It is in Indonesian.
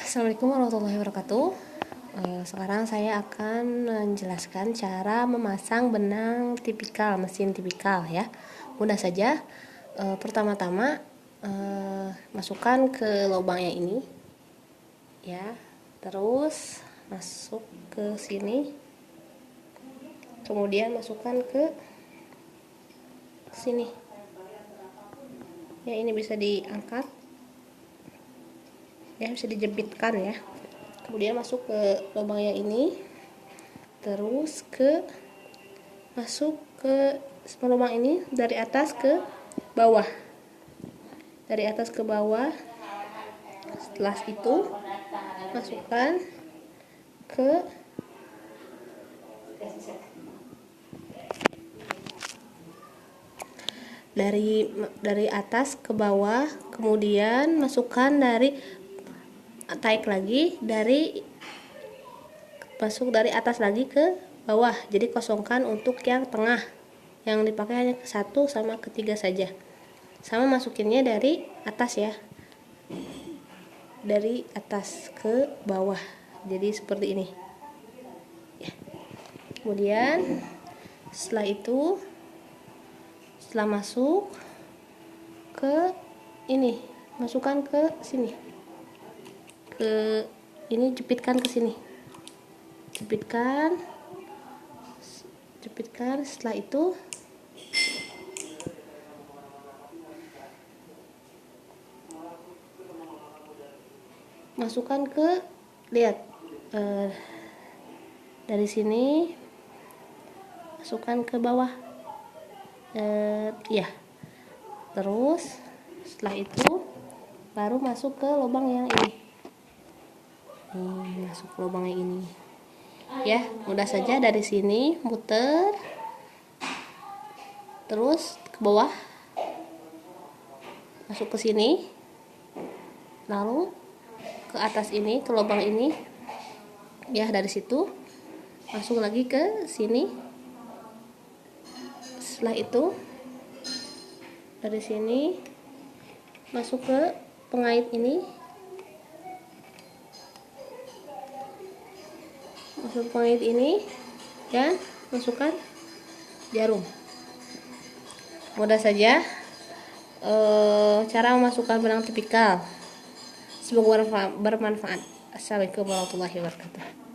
Assalamualaikum warahmatullahi wabarakatuh. Sekarang saya akan menjelaskan cara memasang benang tipikal, mesin tipikal ya. Mudah saja. Pertama-tama masukkan ke lubang yang ini ya. Terus masuk ke sini. Kemudian masukkan ke sini. Ya, ini bisa diangkat. Ya, bisa dijepitkan ya. Kemudian masuk ke lubang yang ini, terus masuk ke lubang ini dari atas ke bawah, dari atas ke bawah. Setelah itu masukkan ke dari atas ke bawah, kemudian masukkan tarik lagi masuk dari atas lagi ke bawah. Jadi kosongkan untuk yang tengah, yang dipakai hanya ke 1 sama ke 3 saja. Sama masukinnya dari atas ya, dari atas ke bawah, jadi seperti ini ya. Kemudian setelah masuk ke ini, masukkan ke sini, jepitkan ke sini, jepitkan. Setelah itu masukkan lihat dari sini, masukkan ke bawah ya. Terus setelah itu baru masuk ke lubang yang ini. Masuk ke lubang yang ini ya. Mudah saja. Dari sini muter terus ke bawah, masuk ke sini, lalu ke atas ini, ke lubang ini ya. Dari situ masuk lagi ke sini. Setelah itu dari sini masuk ke pengait ini, dan masukkan jarum. Mudah saja cara memasukkan benang tipikal. Semoga bermanfaat. Assalamualaikum warahmatullahi wabarakatuh.